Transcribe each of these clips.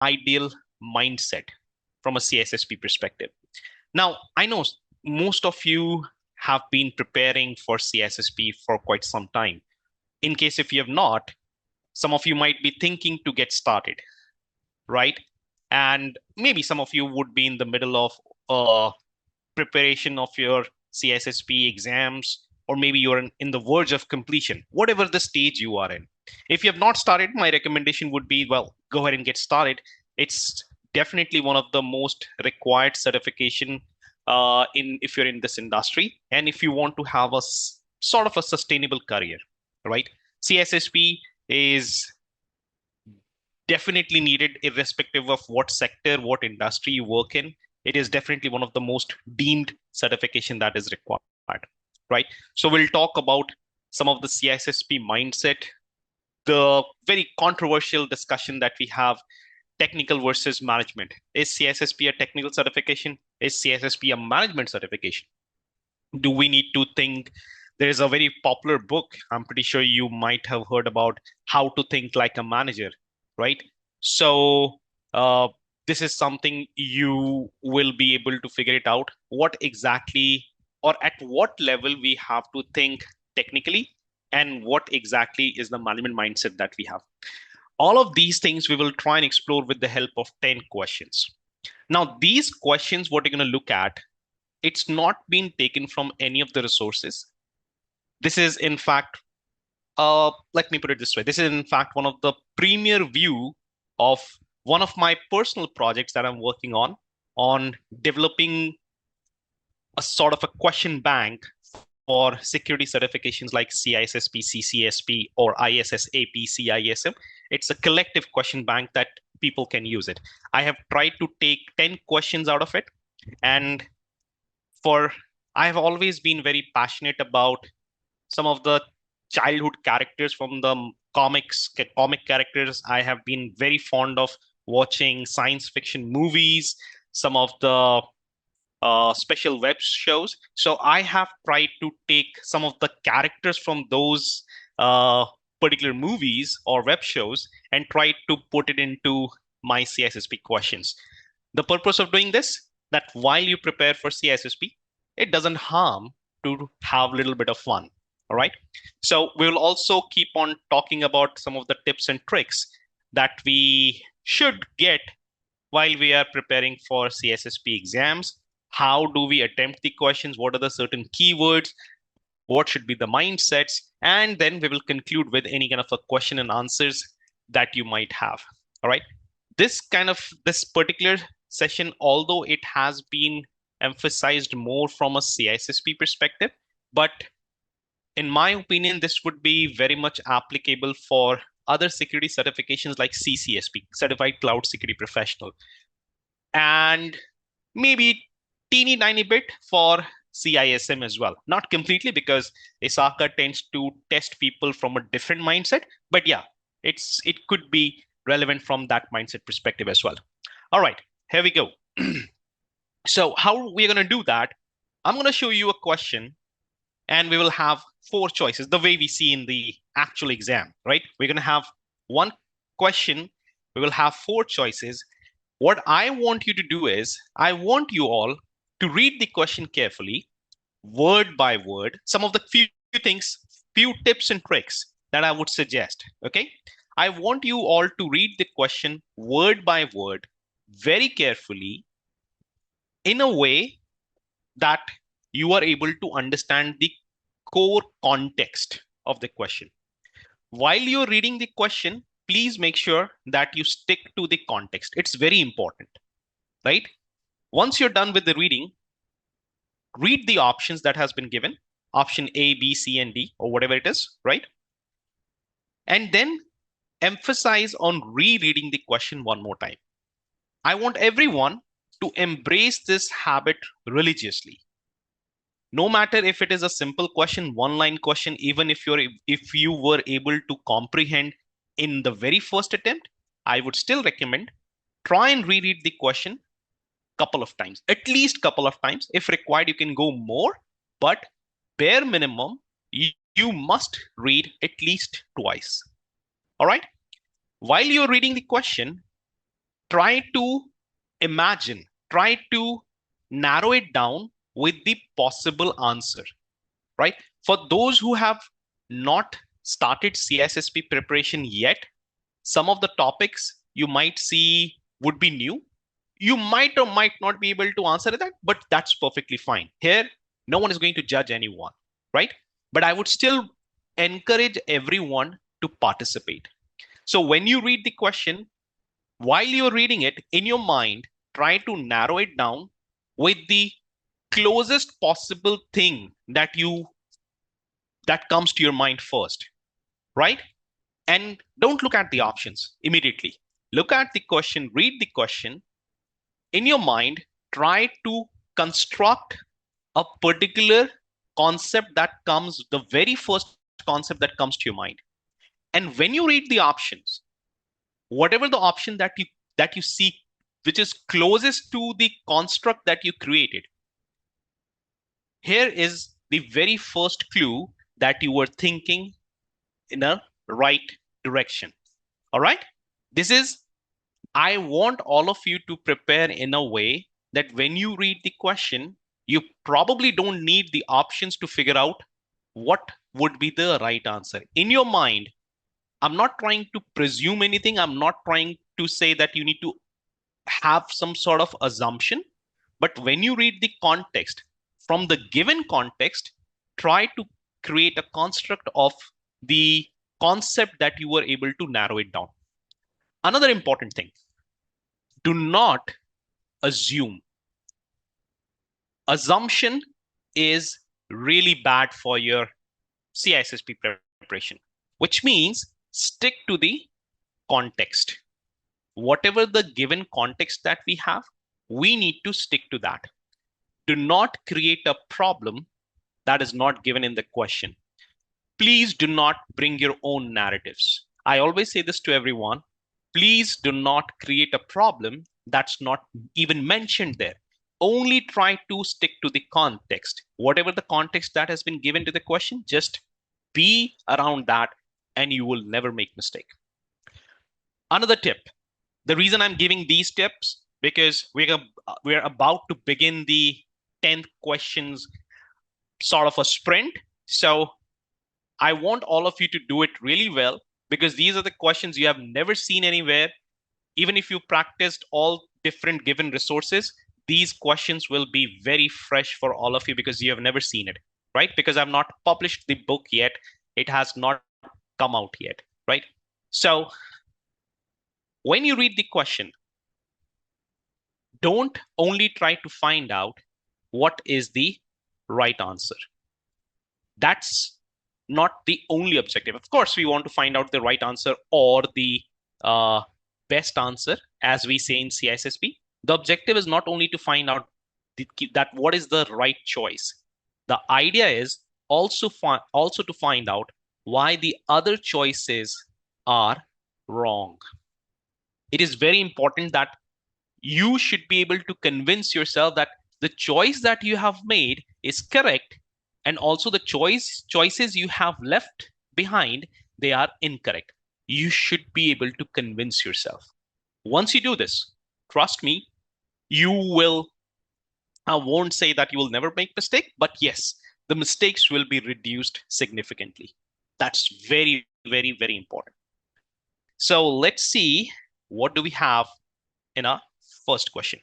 ideal mindset from a CISSP perspective? Now, I know most of you have been preparing for CISSP for quite some time. In case if you have not, some of you might be thinking to get started, right? And maybe some of you would be in the middle of preparation of your CISSP exams, or maybe you're in the verge of completion, whatever the stage you are in. If you have not started, my recommendation would be, well, go ahead and get started. It's definitely one of the most required certification in if you're in this industry, and if you want to have a sort of a sustainable career, right? CISSP is definitely needed irrespective of what sector, what industry you work in. It is definitely one of the most deemed certification that is required, right? So we'll talk about some of the CISSP mindset, the very controversial discussion that we have, technical versus management. Is CISSP a technical certification? Is CISSP a management certification? Do we need to think? There is a very popular book, I'm pretty sure you might have heard about, How to Think Like a Manager, right? So this is something you will be able to figure it out, what exactly or at what level we have to think technically, and what exactly is the management mindset that we have. All of these things we will try and explore with the help of 10 questions. Now, these questions, what you're going to look at, it's not been taken from any of the resources. This is, in fact, let me put it this way. This is, in fact, one of the premier view of one of my personal projects that I'm working on developing a sort of a question bank for security certifications like CISSP, CCSP, or ISSAP, CISM. It's a collective question bank that people can use it. I have tried to take 10 questions out of it. And I have always been very passionate about some of the childhood characters from the comic characters. I have been very fond of watching science fiction movies, some of the special web shows. So I have tried to take some of the characters from those particular movies or web shows and try to put it into my CISSP questions. The purpose of doing this, that while you prepare for CISSP, it doesn't harm to have a little bit of fun. All right. So we will also keep on talking about some of the tips and tricks that we should get while we are preparing for CISSP exams. How do we attempt the questions? What are the certain keywords? What should be the mindsets? And then we will conclude with any kind of a question and answers that you might have. All right. This particular session, although it has been emphasized more from a CISSP perspective, but in my opinion, this would be very much applicable for other security certifications like CCSP, Certified Cloud Security Professional, and maybe teeny tiny bit for CISM as well. Not completely, because ISACA tends to test people from a different mindset, but yeah, it could be relevant from that mindset perspective as well. All right, here we go. So how we're going to do that, I'm going to show you a question and we will have 4 choices, the way we see in the actual exam, right? We're going to have one question. We will have 4 choices. What I want you to do is, I want you all to read the question carefully, word by word. Some of the few tips and tricks that I would suggest, okay? I want you all to read the question word by word, very carefully, in a way that you are able to understand the core context of the question. While you're reading the question, please make sure that you stick to the context. It's very important, right? Once you're done with the reading, read the options that has been given, option A, B, C, and D, or whatever it is, right? And then emphasize on rereading the question one more time. I want everyone to embrace this habit religiously. No matter if it is a simple question, one-line question, even if you were able to comprehend in the very first attempt, I would still recommend try and reread the question couple of times, at least couple of times. If required, you can go more, but bare minimum, you must read at least twice. All right. While you're reading the question, try to imagine, try to narrow it down with the possible answer, right? For those who have not started CISSP preparation yet, some of the topics you might see would be new. You might or might not be able to answer that, but that's perfectly fine. Here, no one is going to judge anyone, right? But I would still encourage everyone to participate. So when you read the question, while you're reading it in your mind, try to narrow it down with the closest possible thing that comes to your mind first, right? And don't look at the options immediately. Look at the question, read the question. In your mind, try to construct a particular concept that comes, the very first concept that comes to your mind. And when you read the options, whatever the option that you see, which is closest to the construct that you created, here is the very first clue that you were thinking in a right direction. All right. This is, I want all of you to prepare in a way that when you read the question, you probably don't need the options to figure out what would be the right answer. In your mind, I'm not trying to presume anything. I'm not trying to say that you need to have some sort of assumption. But when you read the context, from the given context, try to create a construct of the concept that you were able to narrow it down. Another important thing, do not assume. Assumption is really bad for your CISSP preparation, which means stick to the context. Whatever the given context that we have, we need to stick to that. Do not create a problem that is not given in the question. Please do not bring your own narratives. I always say this to everyone. Please do not create a problem that's not even mentioned there. Only try to stick to the context. Whatever the context that has been given to the question, just be around that and you will never make mistake. Another tip, the reason I'm giving these tips, because we're about to begin the 10th questions sort of a sprint. So I want all of you to do it really well, because these are the questions you have never seen anywhere. Even if you practiced all different given resources, these questions will be very fresh for all of you because you have never seen it, right? Because I've not published the book yet. It has not come out yet, right? So when you read the question, don't only try to find out what is the right answer. That's not the only objective. Of course, we want to find out the right answer or the best answer, as we say in CISSP. The objective is not only to find out that what is the right choice. The idea is also to find out why the other choices are wrong. It is very important that you should be able to convince yourself that the choice that you have made is correct, and also the choices you have left behind, they are incorrect. You should be able to convince yourself. Once you do this, trust me, you will, I won't say that you will never make mistake, but yes, the mistakes will be reduced significantly. That's very, very, very important. So let's see, what do we have in our first question?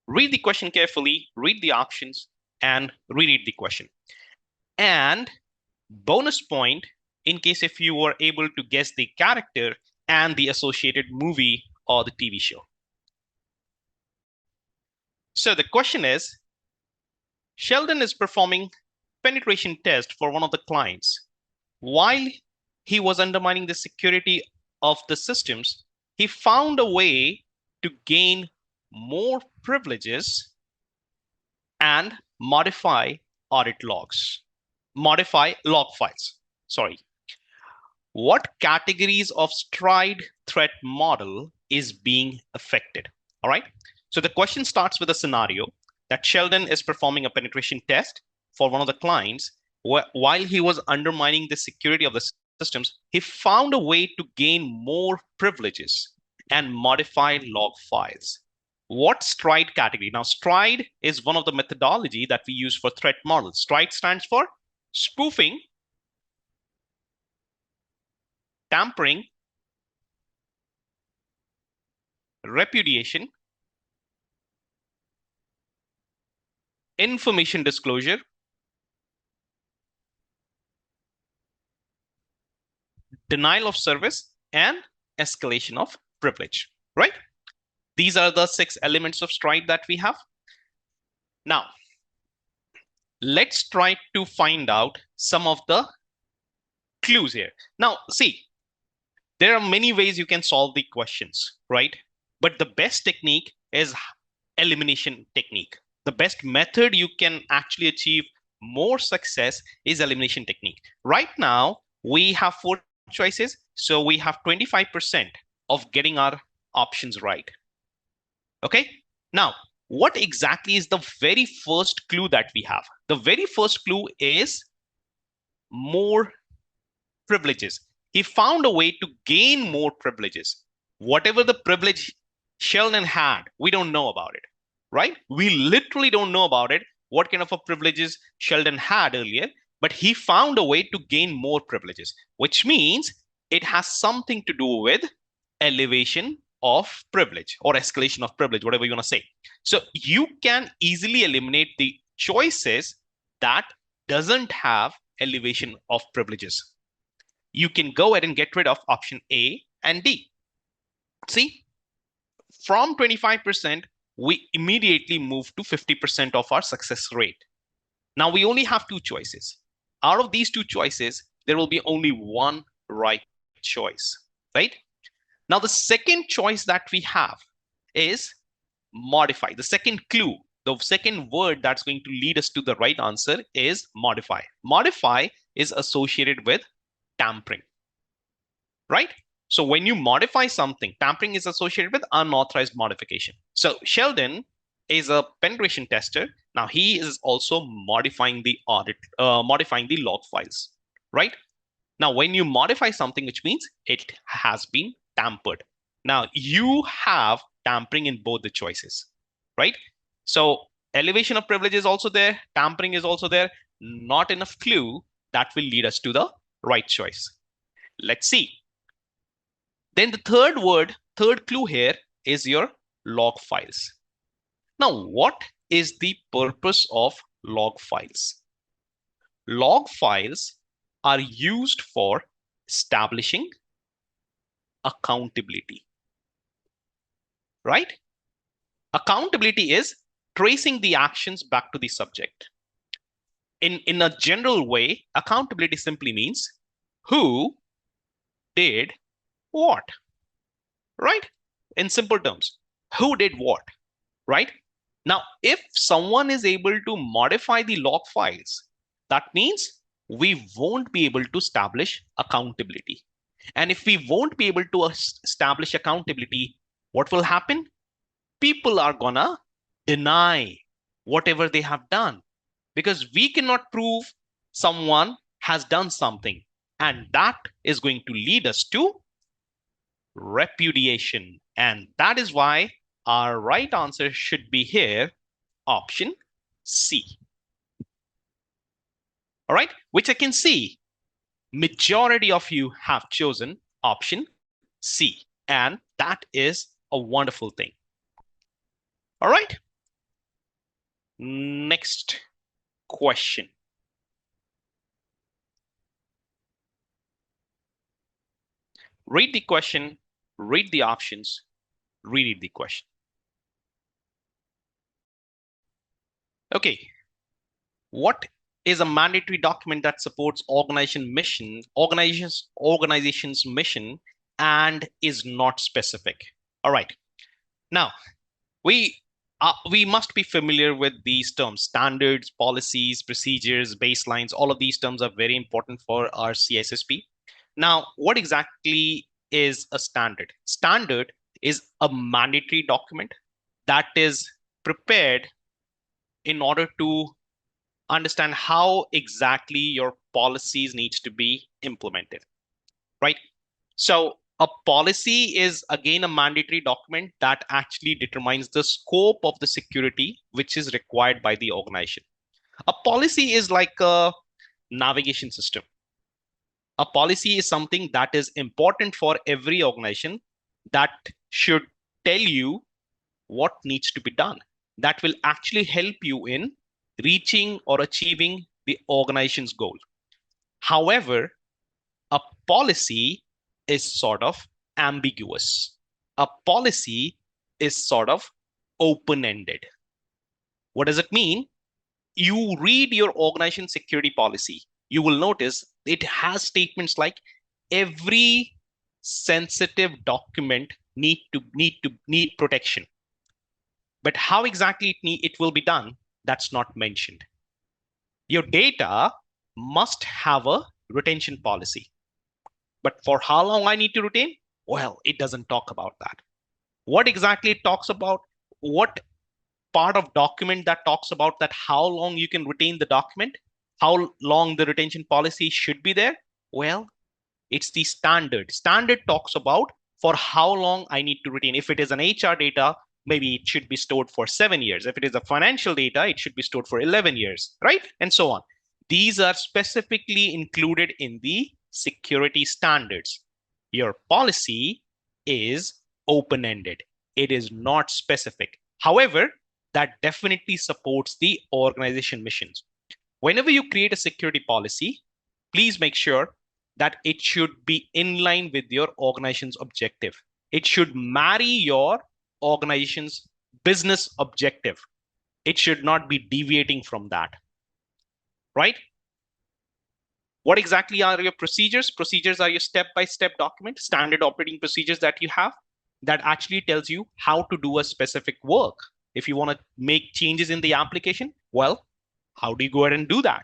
Read the question carefully, read the options, and reread the question. And bonus point, in case if you were able to guess the character and the associated movie or the TV show. So the question is, Sheldon is performing penetration test for one of the clients. While he was undermining the security of the systems, he found a way to gain more privileges and modify audit logs, modify log files. Sorry. What categories of stride threat model is being affected? All right. So the question starts with a scenario that Sheldon is performing a penetration test for one of the clients while he was undermining the security of the systems, he found a way to gain more privileges and modify log files. What STRIDE category? Now, STRIDE is one of the methodology that we use for threat models. STRIDE stands for spoofing, tampering, repudiation, information disclosure, denial of service, and escalation of privilege, right? These are the 6 elements of STRIDE that we have. Now, let's try to find out some of the clues here. Now, see, there are many ways you can solve the questions, right? But the best technique is elimination technique. The best method you can actually achieve more success is elimination technique. Right now, we have 4 choices. So we have 25% of getting our options right. Okay. Now, what exactly is the very first clue that we have? The very first clue is more privileges. He found a way to gain more privileges. Whatever the privilege Sheldon had, we don't know about it, right? We literally don't know about it, what kind of a privileges Sheldon had earlier, but he found a way to gain more privileges, which means it has something to do with elevation of privilege or escalation of privilege, whatever you want to say. So you can easily eliminate the choices that doesn't have elevation of privileges. You can go ahead and get rid of option A and D. See, from 25%, we immediately move to 50% of our success rate. Now we only have 2 choices. Out of these 2 choices, there will be only one right choice, right? Now the second choice that we have is modify. The second clue, the second word that's going to lead us to the right answer is modify. Modify is associated with tampering, right? So when you modify something, tampering is associated with unauthorized modification. So Sheldon is a penetration tester. Now he is also modifying the modifying the log files, right? Now, when you modify something, which means it has been tampered. Now you have tampering in both the choices, right? So elevation of privilege is also there, tampering is also there. Not enough clue that will lead us to the right choice. Let's see. Then the third clue here is your log files. Now, what is the purpose of log files? Log files are used for establishing accountability, right? Accountability is tracing the actions back to the subject. In a general way, accountability simply means who did what, right? In simple terms, who did what, right? Now, if someone is able to modify the log files, that means we won't be able to establish accountability. And if we won't be able to establish accountability, what will happen? People are gonna deny whatever they have done because we cannot prove someone has done something. And that is going to lead us to repudiation. And that is why our right answer should be here, option C. All right, which I can see majority of you have chosen option C. And that is a wonderful thing. All right. Next question. Read the question, read the options, reread the question. Okay. What is a mandatory document that supports organization's mission and is not specific? All right. Now, we must be familiar with these terms: standards, policies, procedures, baselines. All of these terms are very important for our CISSP. Now, what exactly is a standard? Standard is a mandatory document that is prepared in order to understand how exactly your policies needs to be implemented. right? So a policy is again a mandatory document that actually determines the scope of the security which is required by the organization. A policy is like a navigation system. A policy is something that is important for every organization that should tell you what needs to be done. That will actually help you in reaching or achieving the organization's goal. However, a policy is sort of ambiguous. A policy is sort of open ended. What does it mean? You read your organization security policy, you will notice it has statements like every sensitive document need protection. But how exactly it will be done, that's not mentioned. Your data must have a retention policy. But for how long I need to retain? Well, it doesn't talk about that. What exactly it talks about? What part of document that talks about that how long you can retain the document? How long the retention policy should be there? Well, it's the standard. Standard talks about for how long I need to retain. If it is an HR data, maybe it should be stored for 7 years. If it is a financial data, it should be stored for 11 years, right? And so on. These are specifically included in the security standards. Your policy is open-ended. It is not specific. However, that definitely supports the organization missions. Whenever you create a security policy, please make sure that it should be in line with your organization's objective. It should marry your organization's business objective. It should not be deviating from that, right? What exactly are your procedures? Procedures are your step-by-step document, standard operating procedures that you have that actually tells you how to do a specific work. If you want to make changes in the application, well, how do you go ahead and do that?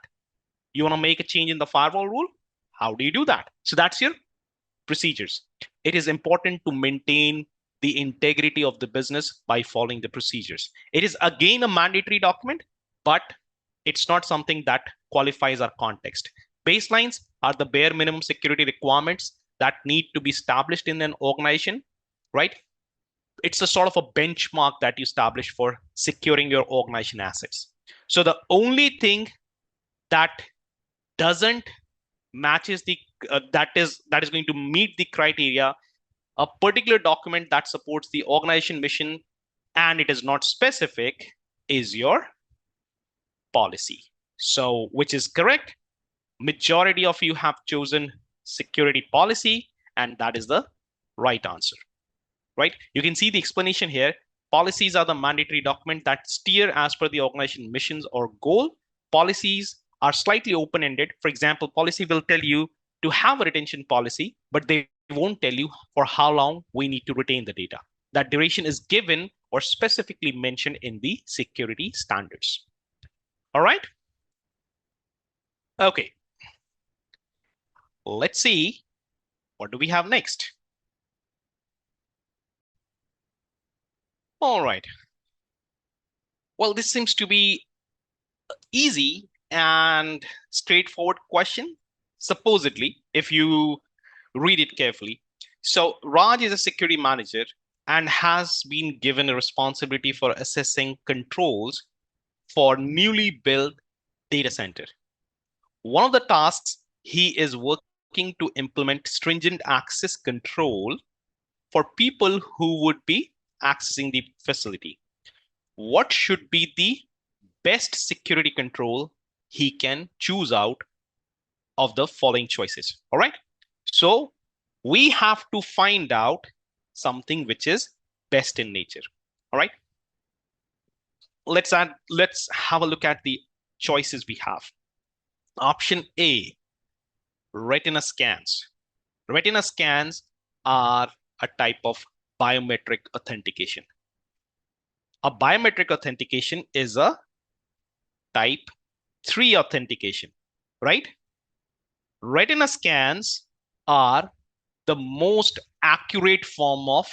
You want to make a change in the firewall rule? How do you do that? So that's your procedures. It is important to maintain the integrity of the business by following the procedures. It is again a mandatory document, but it's not something that qualifies our context. Baselines are the bare minimum security requirements that need to be established in an organization, right? It's a sort of a benchmark that you establish for securing your organization assets. So the only thing that doesn't matches the that is going to meet the criteria, a particular document that supports the organization mission and it is not specific, is your policy. So which is correct? Majority of you have chosen security policy, and that is the right answer, right? You can see the explanation here. Policies are the mandatory document that steer as per the organization missions or goal. Policies are slightly open-ended. For example, policy will tell you to have a retention policy, but they won't tell you for how long we need to retain the data. That duration is given or specifically mentioned in the security standards. All right. Okay. Let's see, what do we have next? All right. Well, this seems to be easy and straightforward question, supposedly, if you read it carefully. So Raj is a security manager and has been given a responsibility for assessing controls for newly built data center. One of the tasks, he is working to implement stringent access control for people who would be accessing the facility. What should be the best security control he can choose out of the following choices? All right. So we have to find out something which is best in nature. All right. Let's have a look at the choices we have. Option A, retina scans. Retina scans are a type of biometric authentication. A biometric authentication is a type 3 authentication, right? Retina scans are the most accurate form of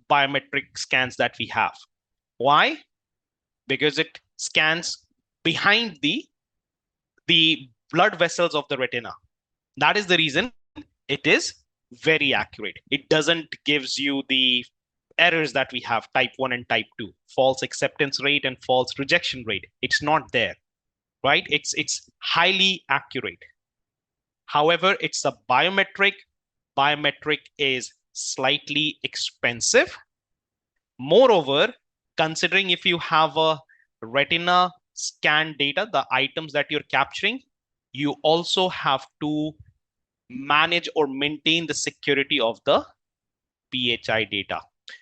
biometric scans that we have. Why? Because it scans behind the blood vessels of the retina. That is the reason it is very accurate. It doesn't gives you the errors that we have, type 1 and type 2, false acceptance rate and false rejection rate. It's not there, right? It's highly accurate. However, it's a biometric. Biometric is slightly expensive. Moreover, considering if you have a retina scan data, the items that you're capturing, you also have to manage or maintain the security of the PHI data.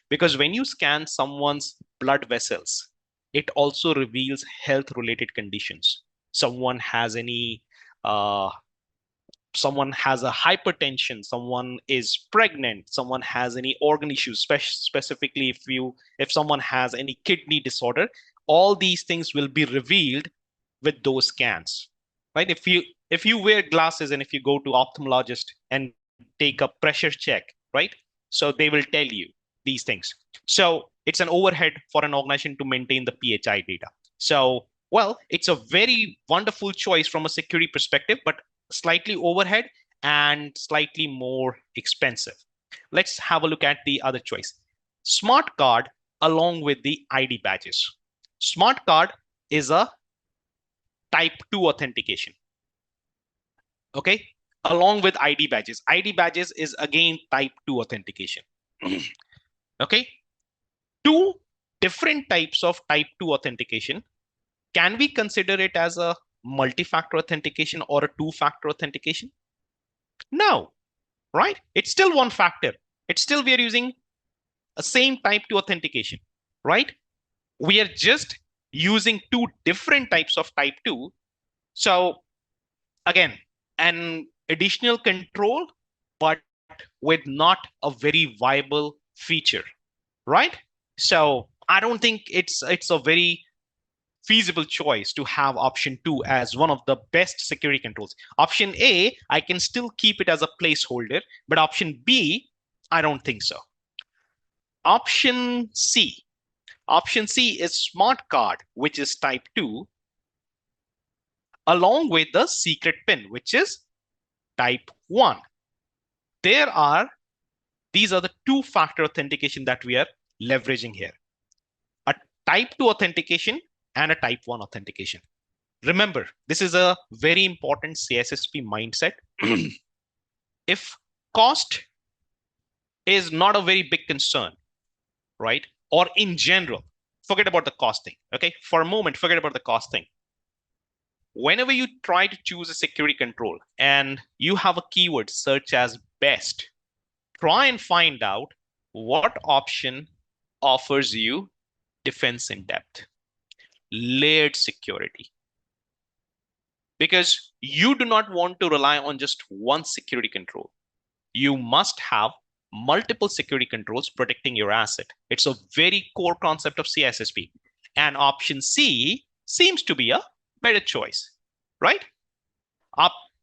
Because when you scan someone's blood vessels, it also reveals health related conditions. Someone has any someone has a hypertension, someone is pregnant, someone has any organ issues, specifically if someone has any kidney disorder, all these things will be revealed with those scans, right? If you wear glasses and if you go to ophthalmologist and take a pressure check, right? So they will tell you these things. So it's an overhead for an organization to maintain the PHI data. So, well, it's a very wonderful choice from a security perspective, but slightly overhead and slightly more expensive. Let's have a look at the other choice. Smart card along with the ID badges. Smart card is a type 2 authentication. Okay, along with ID badges. ID badges is again type 2 authentication. Okay, two different types of type 2 authentication. Can we consider it as a multi-factor authentication or a two-factor authentication? No, right? It's still one factor. It's still we are using a same type 2 authentication, right? We are just using two different types of type 2. So again, an additional control, but with not a very viable feature, right? So I don't think it's a very feasible choice to have option 2 as one of the best security controls. Option A, I can still keep it as a placeholder, but option B, I don't think so. Option C. Option C is smart card, which is type 2, along with the secret pin, which is type 1. These are the two-factor authentication that we are leveraging here. A type 2 authentication and a type 1 authentication. Remember, this is a very important CISSP mindset. If cost is not a very big concern, right? Or in general, forget about the cost thing, okay? For a moment, forget about the cost thing. Whenever you try to choose a security control and you have a keyword such as best, try and find out what option offers you defense in depth, layered security. Because you do not want to rely on just one security control. You must have multiple security controls protecting your asset. It's a very core concept of CISSP. And option C seems to be a better choice, right?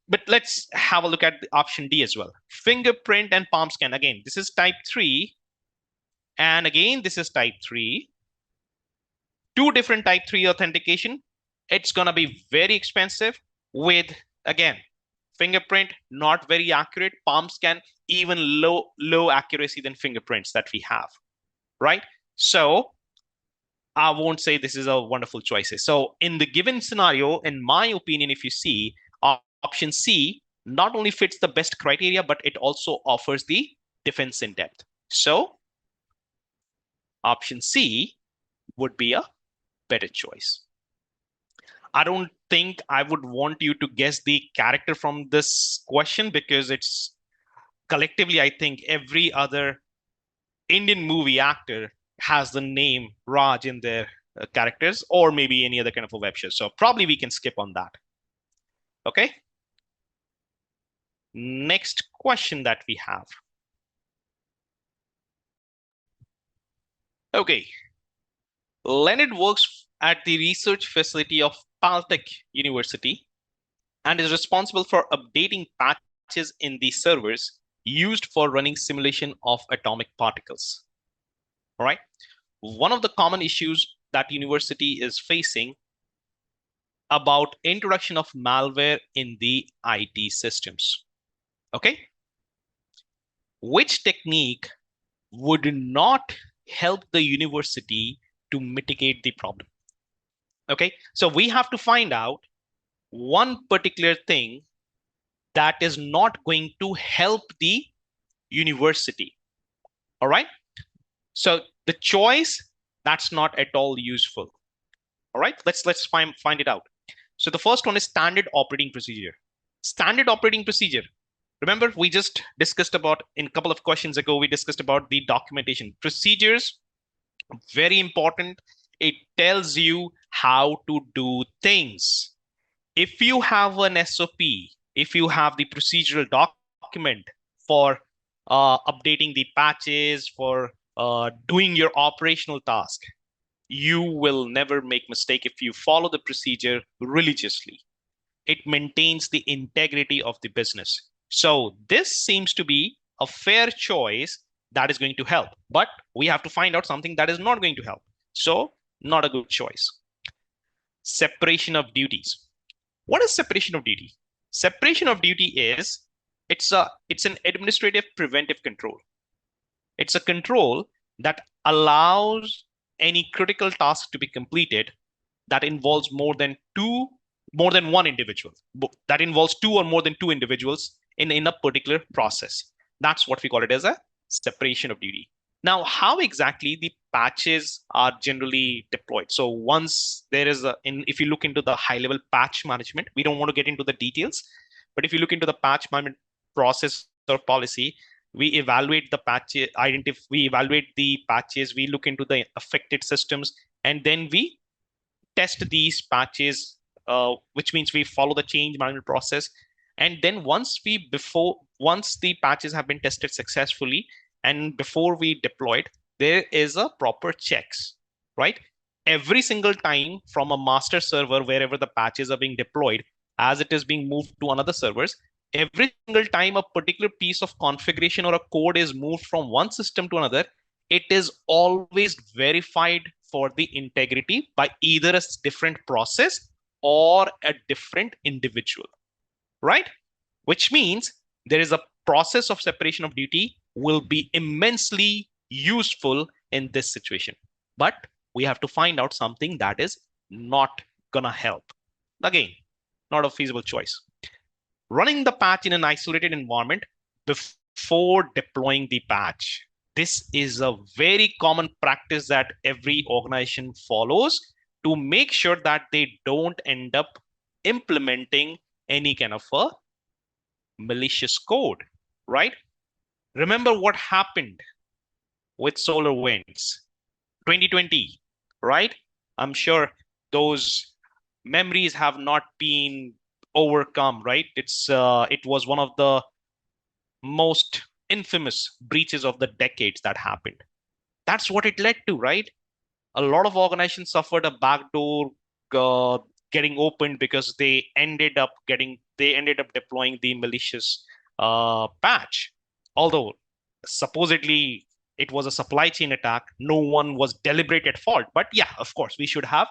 But let's have a look at the option D as well. Fingerprint and palm scan. Again, this is type 3. And again, this is type 3. Two different type 3 authentication. It's going to be very expensive with, again, fingerprint, not very accurate. Palm scan, even low accuracy than fingerprints that we have, right? So I won't say this is a wonderful choice. So in the given scenario, in my opinion, if you see, option C not only fits the best criteria, but it also offers the defense in depth. So option C would be a better choice. I don't think I would want you to guess the character from this question because it's collectively, I think every other Indian movie actor has the name Raj in their characters, or maybe any other kind of a web show. So probably we can skip on that. Okay. Next question that we have. Okay. Leonard works at the research facility of Caltech University and is responsible for updating patches in the servers used for running simulation of atomic particles. All right. One of the common issues that university is facing about introduction of malware in the IT systems. Okay. which technique would not help the university to mitigate the problem? Okay, so we have to find out one particular thing that is not going to help the university. All right, so the choice that's not at all useful. All right, let's find it out. So the first one is standard operating procedure. Standard operating procedure. Remember, we just discussed about in a couple of questions ago, we discussed about the documentation. Procedures, very important. It tells you how to do things. If you have an SOP, if you have the procedural document for updating the patches, for doing your operational task, you will never make mistake if you follow the procedure religiously. It maintains the integrity of the business. So this seems to be a fair choice that is going to help, but we have to find out something that is not going to help. So not a good choice. Separation of duties. What is separation of duty? Separation of duty is it's an administrative preventive control. It's a control that allows any critical task to be completed that involves more than one individual, that involves two or more than two individuals in a particular process. That's what we call it as a separation of duty. Now, how exactly the patches are generally deployed? So once there is if you look into the high level patch management, we don't want to get into the details, but if you look into the patch management process or policy, we evaluate the patches, we evaluate the patches, we look into the affected systems, and then we test these patches, which means we follow the change management process. And then once the patches have been tested successfully, and before we deploy it, there is a proper checks, right? Every single time from a master server, wherever the patches are being deployed, as it is being moved to another servers, every single time a particular piece of configuration or a code is moved from one system to another, it is always verified for the integrity by either a different process or a different individual, right? Which means there is a process of separation of duty will be immensely useful in this situation. But we have to find out something that is not gonna help. Again, not a feasible choice. Running the patch in an isolated environment before deploying the patch. This is a very common practice that every organization follows to make sure that they don't end up implementing any kind of a malicious code, right? Remember what happened with SolarWinds 2020, right? I'm sure those memories have not been overcome, right? It was one of the most infamous breaches of the decades that happened. That's what it led to, right? A lot of organizations suffered a backdoor uh, getting opened because they ended up deploying the malicious patch. Although supposedly it was a supply chain attack, no one was deliberate at fault. But yeah, of course, we should have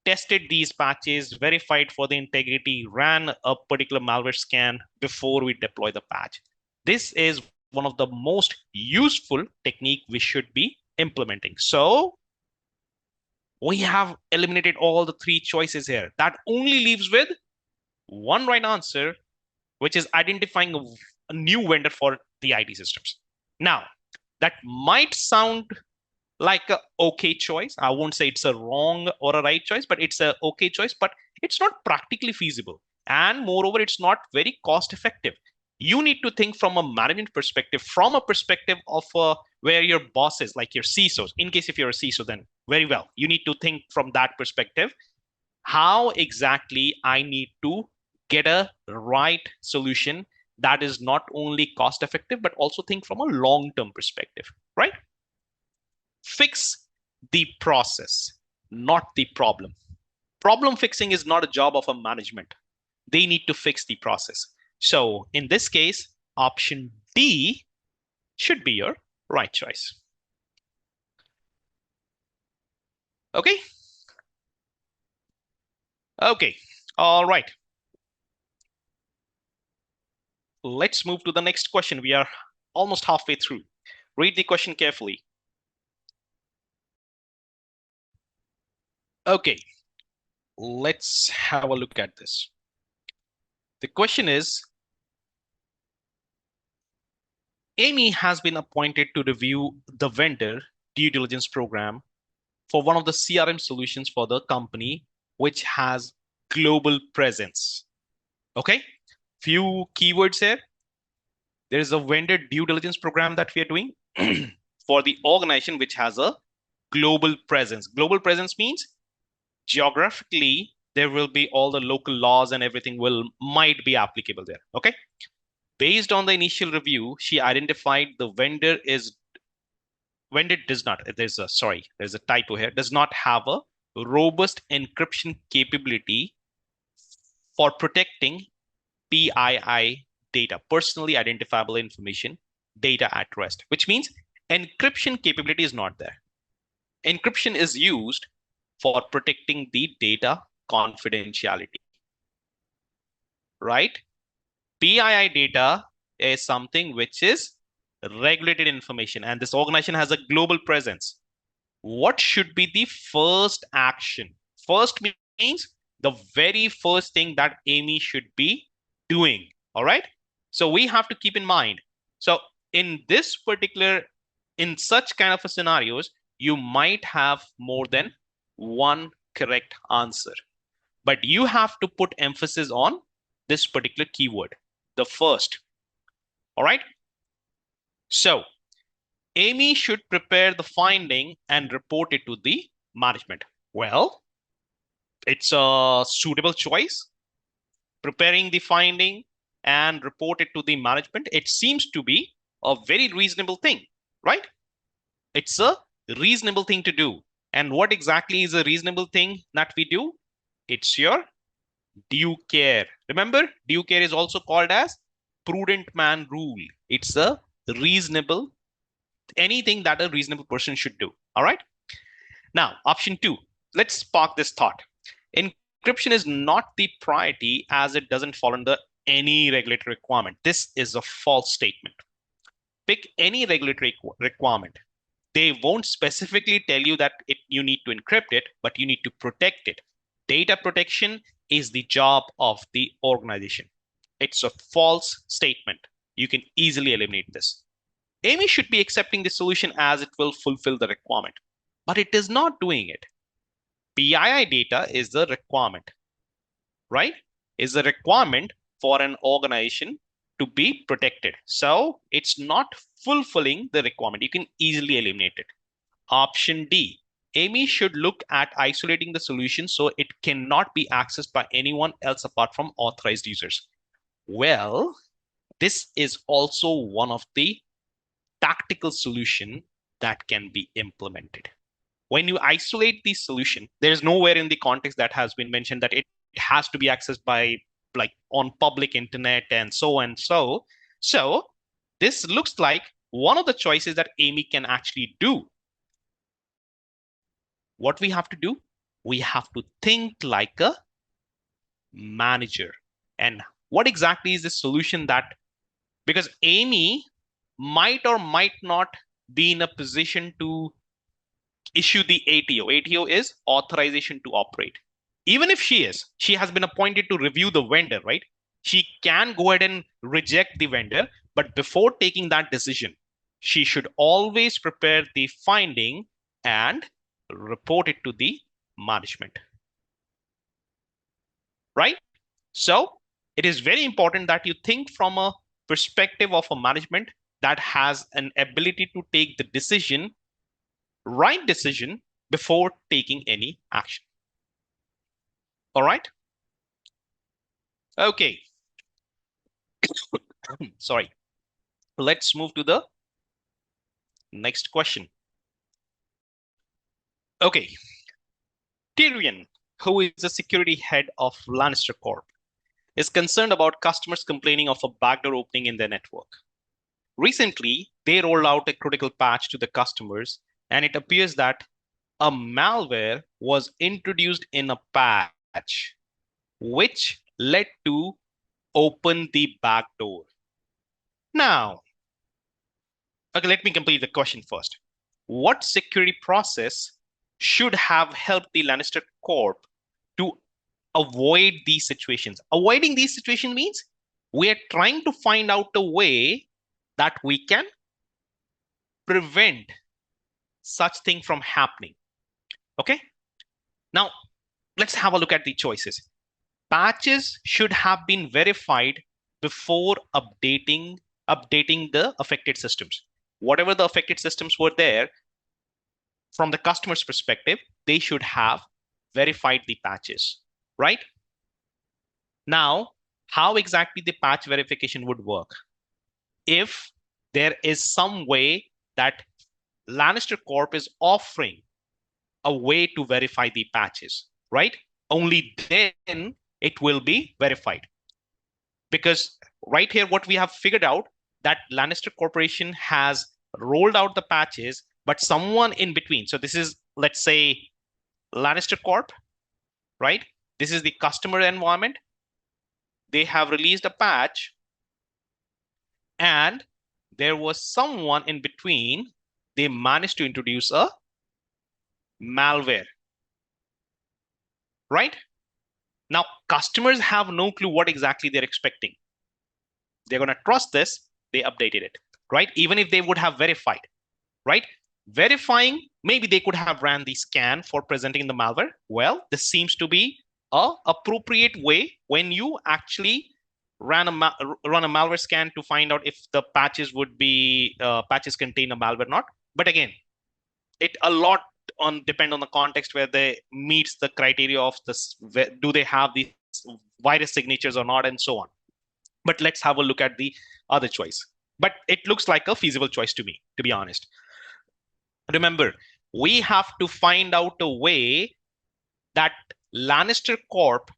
tested these patches, verified for the integrity, ran a particular malware scan before we deploy the patch. This is one of the most useful technique we should be implementing. So we have eliminated all the three choices here. That only leaves with one right answer, which is identifying a new vendor for the IT systems. Now, that might sound like a okay choice. I won't say it's a wrong or a right choice, but it's a okay choice, but it's not practically feasible. And moreover, it's not very cost effective. You need to think from a management perspective, from a perspective of where your boss is, like your CISOs. In case if you're a CISO, then very well. You need to think from that perspective. How exactly I need to get a right solution that is not only cost effective, but also think from a long-term perspective, right? Fix the process, not the problem. Problem fixing is not a job of a management. They need to fix the process. So in this case, option D should be your right choice. Okay. Okay. All right. Let's move to the next question. We are almost halfway through. Read the question carefully. Okay, let's have a look at this. The question is, Amy has been appointed to review the vendor due diligence program for one of the CRM solutions for the company, which has global presence. Okay, few keywords here. There is a vendor due diligence program that we are doing for the organization which has a global presence. Global presence means geographically there will be all the local laws and everything might be applicable there. Okay. Based on the initial review, she identified the vendor does not, there's a typo here, does not have a robust encryption capability for protecting PII data, personally identifiable information, data at rest, which means encryption capability is not there. Encryption is used for protecting the data confidentiality, right? PII data is something which is regulated information, and this organization has a global presence. What should be the first action? First means the very first thing that Amy should be doing. All right. So we have to keep in mind. So in this particular, in such kind of a scenarios, you might have more than one correct answer, but you have to put emphasis on this particular keyword, the first. All right. So Amy should prepare the finding and report it to the management. Well, it's a suitable choice. Preparing the finding and report it to the management, it seems to be a very reasonable thing, right? It's a reasonable thing to do. And what exactly is a reasonable thing that we do? It's your due care. Remember, due care is also called as prudent man rule. It's a reasonable, anything that a reasonable person should do. All right. Now, option 2, let's spark this thought. Encryption is not the priority as it doesn't fall under any regulatory requirement. This is a false statement. Pick any regulatory requirement. They won't specifically tell you that you need to encrypt it, but you need to protect it. Data protection is the job of the organization. It's a false statement. You can easily eliminate this. Amy should be accepting the solution as it will fulfill the requirement, but it is not doing it. PII data is the requirement, right? Is the requirement for an organization to be protected. So it's not fulfilling the requirement. You can easily eliminate it. Option D, Amy should look at isolating the solution so it cannot be accessed by anyone else apart from authorized users. Well, this is also one of the tactical solution that can be implemented. When you isolate the solution, there's nowhere in the context that has been mentioned that it has to be accessed by like on public internet and so and so. So this looks like one of the choices that Amy can actually do. What we have to do, we have to think like a manager. And what exactly is the solution that, because Amy might or might not be in a position to issue the ATO. ATO is authorization to operate. Even if she has been appointed to review the vendor, right? She can go ahead and reject the vendor, but before taking that decision, she should always prepare the finding and report it to the management, right? So it is very important that you think from a perspective of a management that has an ability to take the decision, right decision, before taking any action. All right. Okay. Sorry. Let's move to the next question. Okay. Tyrion, who is the security head of Lannister Corp, is concerned about customers complaining of a backdoor opening in their network. Recently, they rolled out a critical patch to the customers, and it appears that a malware was introduced in a patch, which led to open the backdoor. Now, Okay, let me complete the question first. What security process should have helped the Lannister Corp to avoid these situations? Avoiding these situations means we are trying to find out a way that we can prevent such thing from happening. Okay. Now, let's have a look at the choices. Patches should have been verified before updating the affected systems. Whatever the affected systems were there, from the customer's perspective, they should have verified the patches, right? Now, how exactly the patch verification would work? If there is some way that Lannister Corp is offering a way to verify the patches, right? Only then it will be verified. Because right here, what we have figured out that Lannister Corporation has rolled out the patches, but someone in between. So this is, let's say, Lannister Corp, right? This is the customer environment. They have released a patch, and there was someone in between. They managed to introduce a malware, right? Now, customers have no clue what exactly they're expecting. They're going to trust this. They updated it, right? Even if they would have verified, right? Verifying, maybe they could have ran the scan for presenting the malware. Well, this seems to be a appropriate way when you actually run a malware scan to find out if the patches would be patches contain a malware or not. But again, it a lot on depend on the context where they meets the criteria of this. Do they have these virus signatures or not, and so on. But let's have a look at the other choice. But it looks like a feasible choice to me, to be honest. Remember, we have to find out a way that Lannister Corp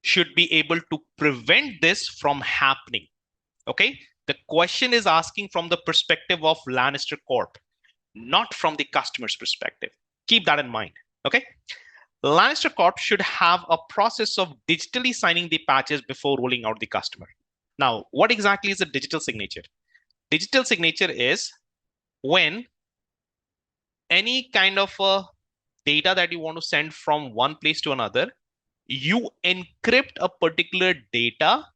should be able to prevent this from happening. Okay? The question is asking from the perspective of Lannister Corp, not from the customer's perspective. Keep that in mind. Okay? Lannister Corp should have a process of digitally signing the patches before rolling out the customer. Now, what exactly is a digital signature? Digital signature is when any kind of data that you want to send from one place to another, you encrypt a particular data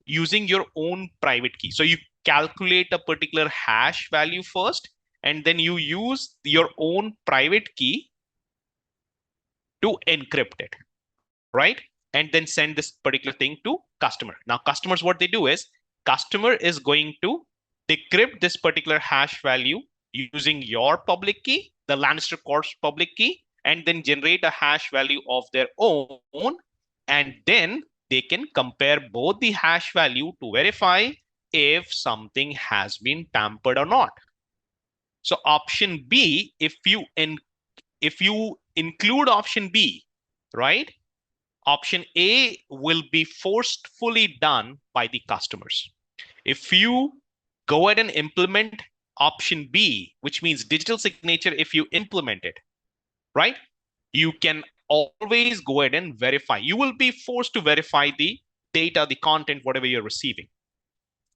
using your own private key. So you calculate a particular hash value first, and then you use your own private key to encrypt it, right? And then send this particular thing to customer. Now, customers, what they do is customer is going to decrypt this particular hash value using your public key, the Lannister Corp's public key, and then generate a hash value of their own. And then they can compare both the hash value to verify if something has been tampered or not. So option B, if you include option B, right? Option A will be forcefully done by the customers. If you go ahead and implement option B, which means digital signature, if you implement it, right, you can always go ahead and verify. You will be forced to verify the data, the content, whatever you're receiving,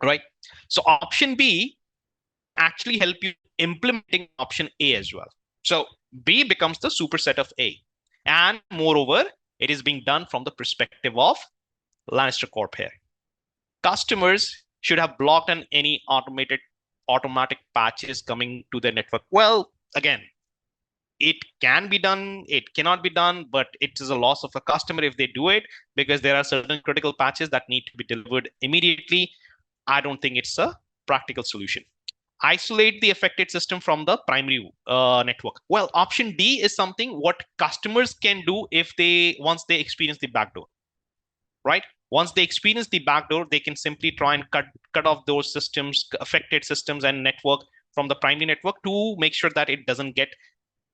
right? So option B actually help you implementing option A as well. So B becomes the superset of A. And moreover, it is being done from the perspective of Lannister Corp here. Customers should have blocked on any automatic patches coming to their network. Well, again, it can be done, it cannot be done, but it is a loss of a customer if they do it, because there are certain critical patches that need to be delivered immediately. I don't think it's a practical solution. Isolate the affected system from the primary network. Well, option D is something what customers can do if once they experience the backdoor, right? Once they experience the backdoor, they can simply try and cut off those systems, affected systems and network from the primary network to make sure that it doesn't get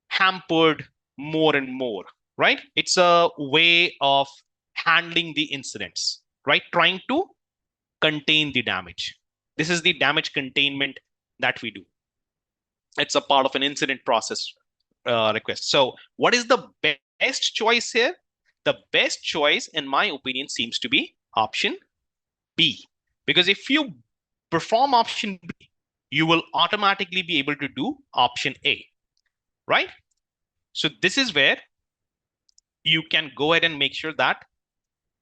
hampered more and more, right? It's a way of handling the incidents, right? Trying to contain the damage. This is the damage containment that we do. It's a part of an incident process request. So what is the best choice here? The best choice, in my opinion, seems to be option B. Because if you perform option B, you will automatically be able to do option A, right? So this is where you can go ahead and make sure that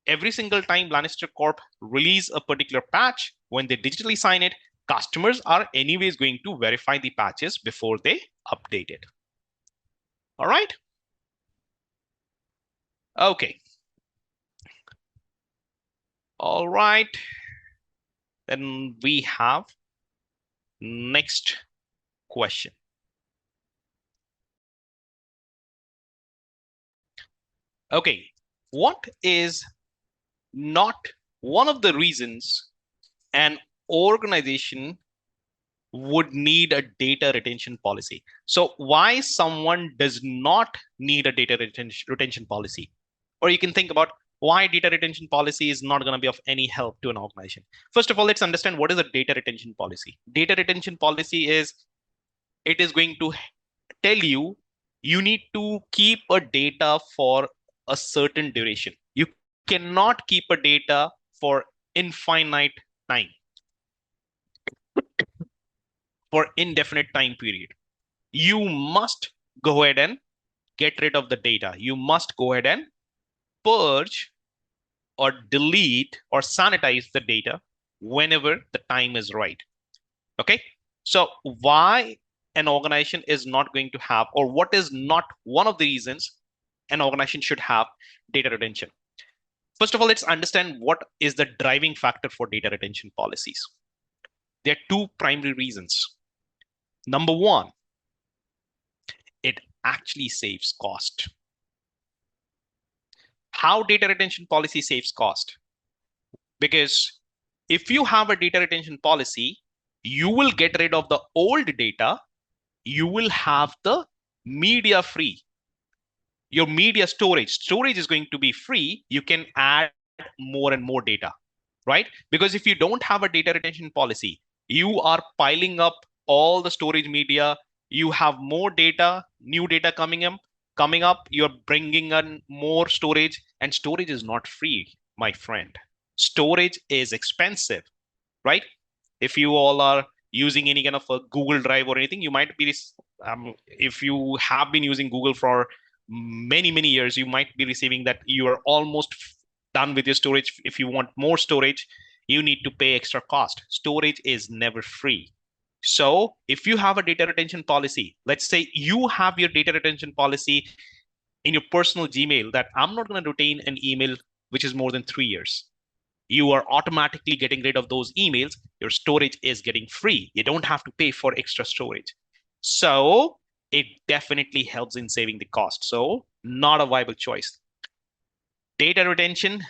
every single time Lannister Corp release a particular patch, when they digitally sign it, customers are anyways going to verify the patches before they update it. All right. Okay. All right. Then we have next question. Okay. What is not one of the reasons an organization would need a data retention policy? So why someone does not need a data retention policy? Or you can think about why data retention policy is not going to be of any help to an organization. First of all, let's understand what is a data retention policy. Data retention policy is, it is going to tell you you need to keep a data for a certain duration. You cannot keep a data for infinite time, for indefinite time period. You must go ahead and get rid of the data. You must go ahead and purge or delete or sanitize the data whenever the time is right. Okay. So why an organization is not going to have, or what is not one of the reasons an organization should have data retention? First of all, let's understand what is the driving factor for data retention policies. There are two primary reasons. Number one, it actually saves cost. How data retention policy saves cost? Because if you have a data retention policy, you will get rid of the old data. You will have the media free. Your media storage is going to be free. You can add more and more data, right? Because if you don't have a data retention policy, you are piling up all the storage media. You have more data, new data coming up. You're bringing in more storage, and storage is not free, my friend. Storage is expensive, right? If you all are using any kind of a Google Drive or anything, you might be, if you have been using Google for many years, you might be receiving that you are almost done with your storage. If you want more storage, you need to pay extra cost. Storage is never free. So if you have a data retention policy, let's say you have your data retention policy in your personal Gmail that I'm not going to retain an email which is more than 3 years. You are automatically getting rid of those emails. Your storage is getting free. You don't have to pay for extra storage. So it definitely helps in saving the cost. So not a viable choice. Data retention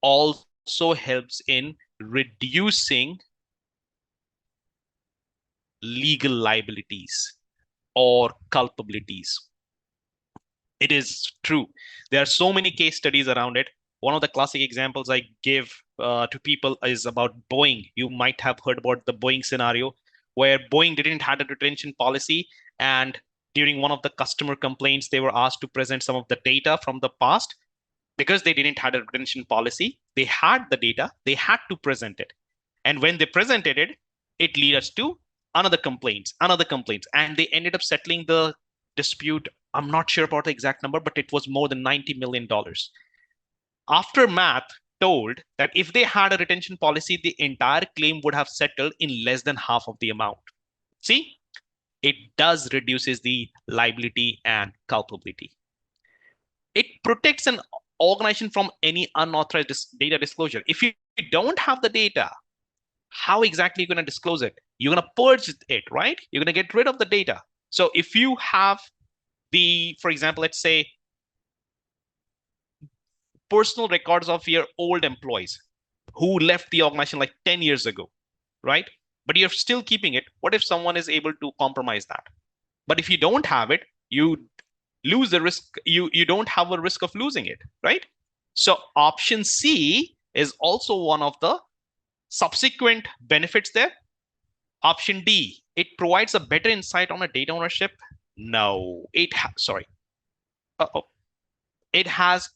also helps in reducing legal liabilities or culpabilities. It is true. There are so many case studies around it. One of the classic examples I give to people is about Boeing. You might have heard about the Boeing scenario where Boeing didn't have a retention policy, and during one of the customer complaints, they were asked to present some of the data from the past. Because they didn't have a retention policy, they had the data, they had to present it. And when they presented it, it led us to another complaints, and they ended up settling the dispute. I'm not sure about the exact number, but it was more than $90 million. Aftermath told that if they had a retention policy, the entire claim would have settled in less than half of the amount. See, it does reduces the liability and culpability. It protects an organization from any unauthorized data disclosure. If you don't have the data, how exactly are you going to disclose it? You're going to purge it, right? You're going to get rid of the data. So if you have for example, let's say personal records of your old employees who left the organization like 10 years ago, right? But you're still keeping it. What if someone is able to compromise that? But if you don't have it, you lose the risk. You don't have a risk of losing it, right? So option C is also one of the subsequent benefits there. Option D, it provides a better insight on a data ownership. No, it has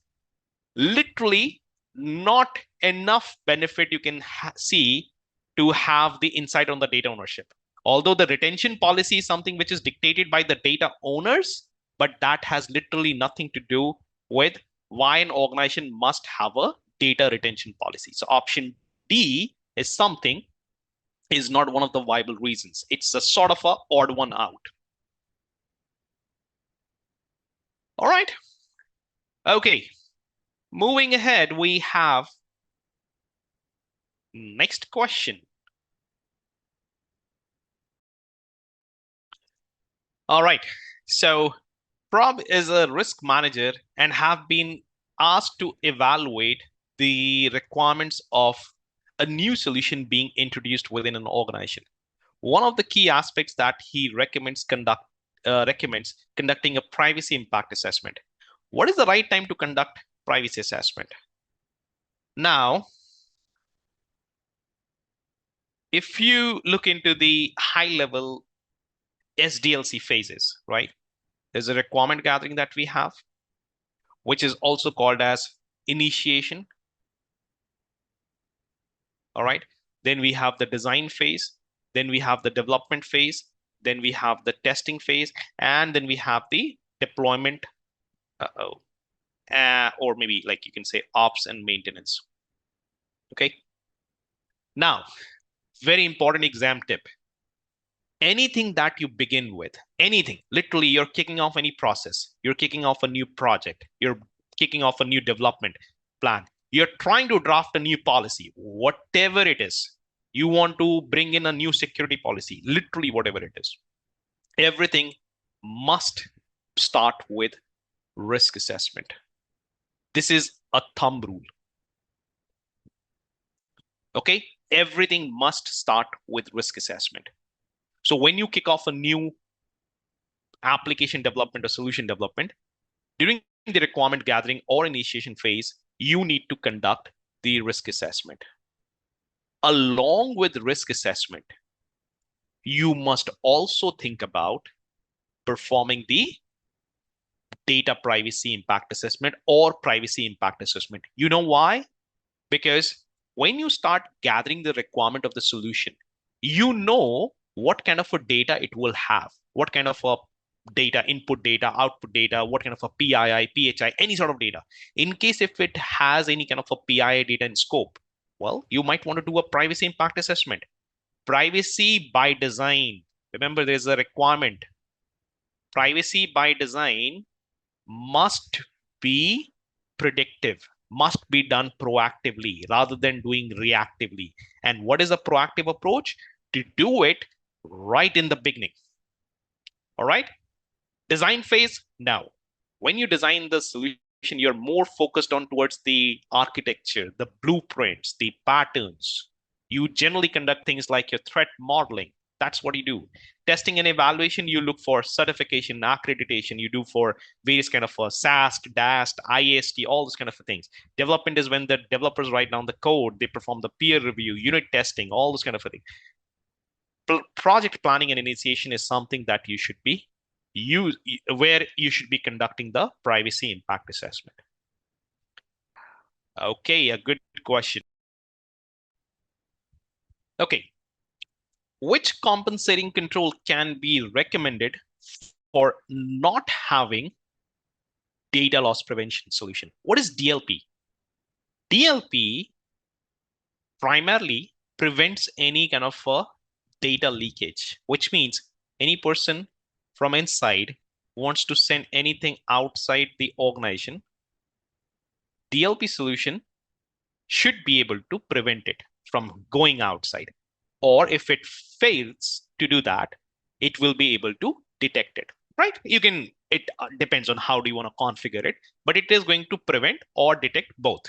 literally not enough benefit you can see to have the insight on the data ownership. Although the retention policy is something which is dictated by the data owners, but that has literally nothing to do with why an organization must have a data retention policy. So option D is something is not one of the viable reasons. It's a sort of a odd one out. All right. Okay. Moving ahead, we have next question. All right. So Prob is a risk manager and have been asked to evaluate the requirements of a new solution being introduced within an organization. One of the key aspects that he recommends conducting a privacy impact assessment. What is the right time to conduct privacy assessment? Now, if you look into the high level SDLC phases, right? There's a requirement gathering that we have, which is also called as initiation. All right. Then we have the design phase. Then we have the development phase. Then we have the testing phase. And then we have the deployment, or maybe like you can say ops and maintenance. Okay. Now, very important exam tip. Anything that you begin with, anything, literally you're kicking off any process, you're kicking off a new project, you're kicking off a new development plan, you're trying to draft a new policy, whatever it is, you want to bring in a new security policy, literally whatever it is, everything must start with risk assessment. This is a thumb rule. Okay, everything must start with risk assessment. So when you kick off a new application development or solution development, during the requirement gathering or initiation phase, you need to conduct the risk assessment. Along with risk assessment, you must also think about performing the data privacy impact assessment or privacy impact assessment. You know why? Because when you start gathering the requirement of the solution, you know what kind of a data it will have, what kind of a data, input data, output data, what kind of a PII, PHI, any sort of data. In case if it has any kind of a PII data in scope, well, you might want to do a privacy impact assessment. Privacy by design. Remember, there's a requirement. Privacy by design must be predictive, must be done proactively rather than doing reactively. And what is a proactive approach? To do it right in the beginning. All right. Design phase. Now, when you design the solution, you're more focused on towards the architecture, the blueprints, the patterns. You generally conduct things like your threat modeling. That's what you do. Testing and evaluation, you look for certification, accreditation. You do for various kind of SAST, DAST, IAST, all those kind of things. Development is when the developers write down the code, they perform the peer review, unit testing, all those kind of things. Project planning and initiation is something that you should be where you should be conducting the privacy impact assessment. Okay, a good question. Okay, which compensating control can be recommended for not having data loss prevention solution? What is DLP? DLP primarily prevents any kind of data leakage, which means any person from inside wants to send anything outside the organization, DLP solution should be able to prevent it from going outside. Or if it fails to do that, it will be able to detect it, right? It depends on how do you want to configure it, but it is going to prevent or detect both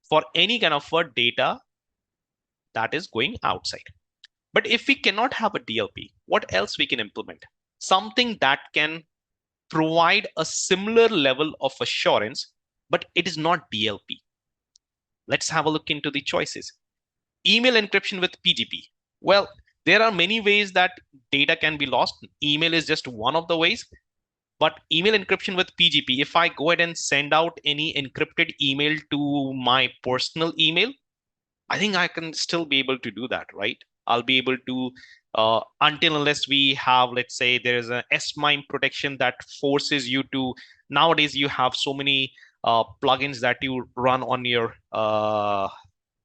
for any kind of data that is going outside. But if we cannot have a DLP, what else we can implement? Something that can provide a similar level of assurance, but it is not DLP. Let's have a look into the choices. Email encryption with PGP. Well, there are many ways that data can be lost. Email is just one of the ways. But email encryption with PGP, if I go ahead and send out any encrypted email to my personal email, I think I can still be able to do that, right? I'll be able to until unless we have, let's say, there is an S-MIME protection that forces you to, nowadays you have so many plugins that you run on your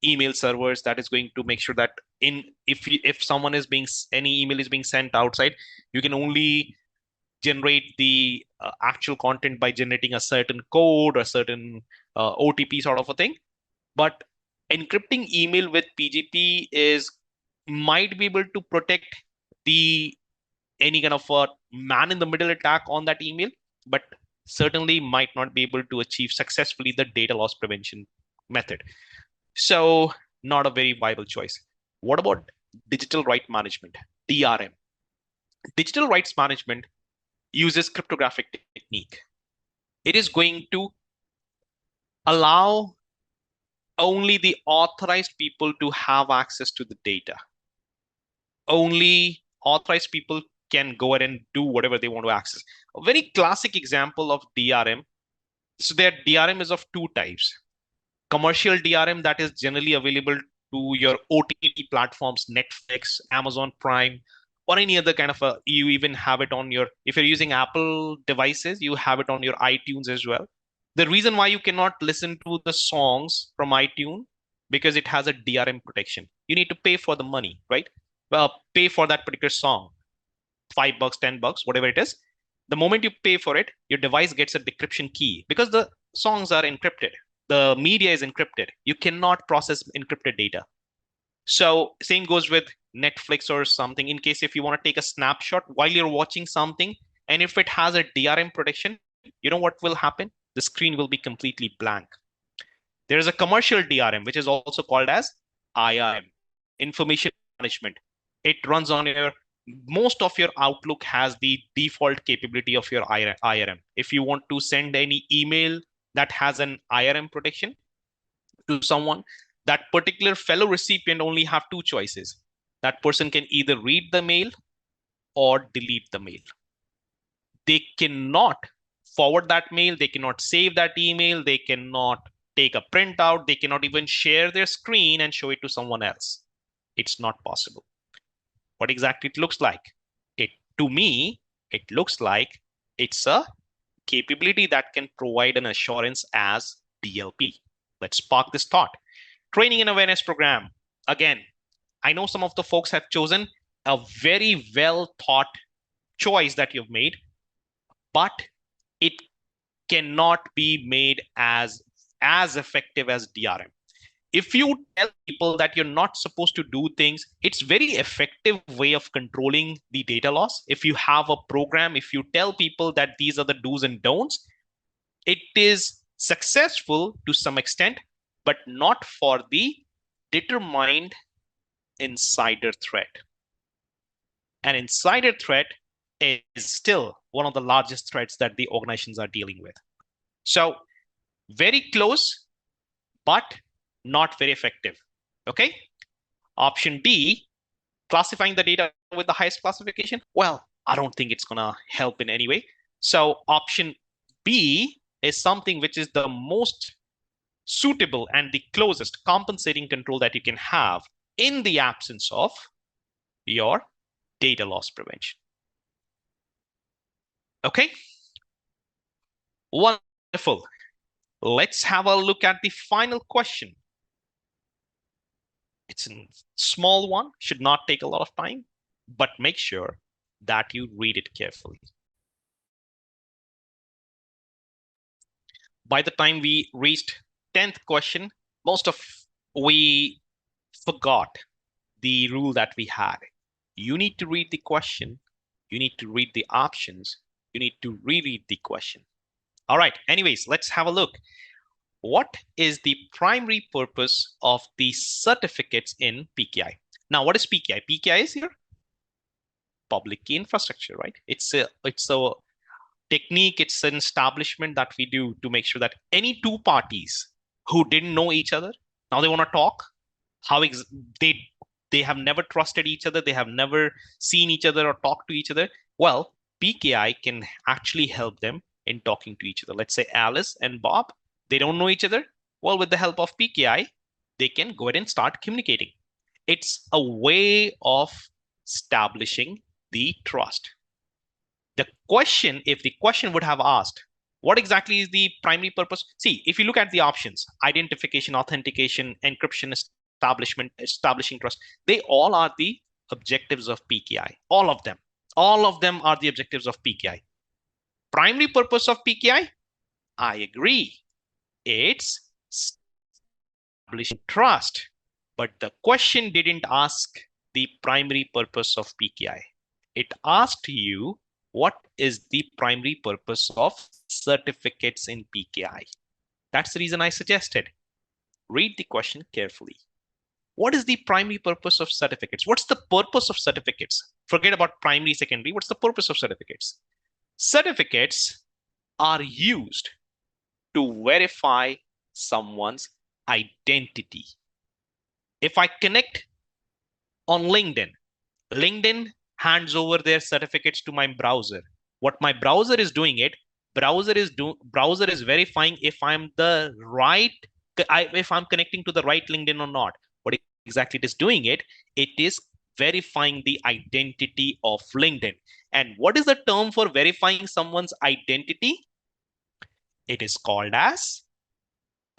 email servers that is going to make sure that if someone is being, any email is being sent outside, you can only generate the actual content by generating a certain code or certain OTP sort of a thing. But encrypting email with PGP is might be able to protect the any kind of a man in the middle attack on that email, but certainly might not be able to achieve successfully the data loss prevention method. So not a very viable choice. What about digital right management, DRM? Digital rights management uses cryptographic technique. It is going to allow only the authorized people to have access to the data. Only authorized people can go ahead and do whatever they want to access. A very classic example of DRM. So their DRM is of two types. Commercial DRM that is generally available to your OTT platforms, Netflix, Amazon Prime, or any other kind of a, you even have it on your, if you're using Apple devices, you have it on your iTunes as well. The reason why you cannot listen to the songs from iTunes, because it has a DRM protection. You need to pay for the money, right? Well, pay for that particular song, $5, $10, whatever it is. The moment you pay for it, your device gets a decryption key because the songs are encrypted. The media is encrypted. You cannot process encrypted data. So same goes with Netflix or something. In case if you want to take a snapshot while you're watching something, and if it has a DRM protection, you know what will happen? The screen will be completely blank. There is a commercial DRM, which is also called as IRM, information management. It runs on your, most of your Outlook has the default capability of your IRM. If you want to send any email that has an IRM protection to someone, that particular fellow recipient only have two choices. That person can either read the mail or delete the mail. They cannot forward that mail. They cannot save that email. They cannot take a printout. They cannot even share their screen and show it to someone else. It's not possible. What exactly it looks like? It, to me, it looks like it's a capability that can provide an assurance as DLP. Let's park this thought. Training and awareness program. Again, I know some of the folks have chosen a very well thought choice that you've made, but it cannot be made as effective as DRM. If you tell people that you're not supposed to do things, it's very effective way of controlling the data loss. If you have a program, if you tell people that these are the do's and don'ts, it is successful to some extent, but not for the determined insider threat. An insider threat is still one of the largest threats that the organizations are dealing with. So very close, but not very effective. Okay. Option D, classifying the data with the highest classification. Well, I don't think it's going to help in any way. So option B is something which is the most suitable and the closest compensating control that you can have in the absence of your data loss prevention. Okay. Wonderful. Let's have a look at the final question. It's a small one, should not take a lot of time, but make sure that you read it carefully. By the time we reached 10th question, most of we forgot the rule that we had. You need to read the question. You need to read the options. You need to reread the question. All right. Anyways, let's have a look. What is the primary purpose of the certificates in PKI? Now, what is PKI? PKI is here public key infrastructure, right? It's a technique, it's an establishment that we do to make sure that any two parties who didn't know each other, now they want to talk, how they have never trusted each other, they have never seen each other or talked to each other. Well, PKI can actually help them in talking to each other. Let's say Alice and Bob, they don't know each other. Well, with the help of PKI, they can go ahead and start communicating. It's a way of establishing the trust. The question, if the question would have asked, what exactly is the primary purpose? See, if you look at the options, identification, authentication, encryption, establishing trust, they all are the objectives of PKI. All of them. All of them are the objectives of PKI. Primary purpose of PKI? I agree. It's establishing trust. But the question didn't ask the primary purpose of PKI. It asked you, what is the primary purpose of certificates in PKI? That's the reason I suggested. Read the question carefully. What is the primary purpose of certificates? What's the purpose of certificates? Forget about primary, secondary. What's the purpose of certificates? Certificates are used to verify someone's identity. If I connect on LinkedIn hands over their certificates to my browser. What my browser is doing browser is verifying if I'm if I'm connecting to the right LinkedIn or not. What exactly it is doing it is verifying the identity of LinkedIn. And what is the term for verifying someone's identity? It is called as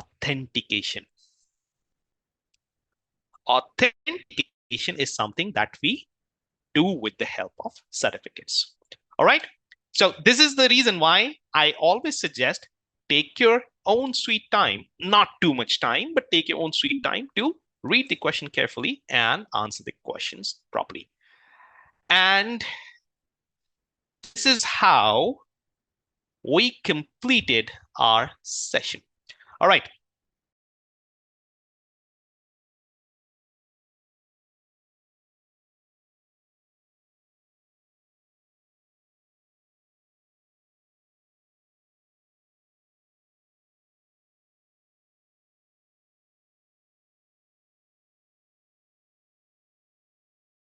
authentication. Authentication is something that we do with the help of certificates. All right. So this is the reason why I always suggest take your own sweet time, not too much time, but take your own sweet time to read the question carefully and answer the questions properly. And this is how we completed our session. All right.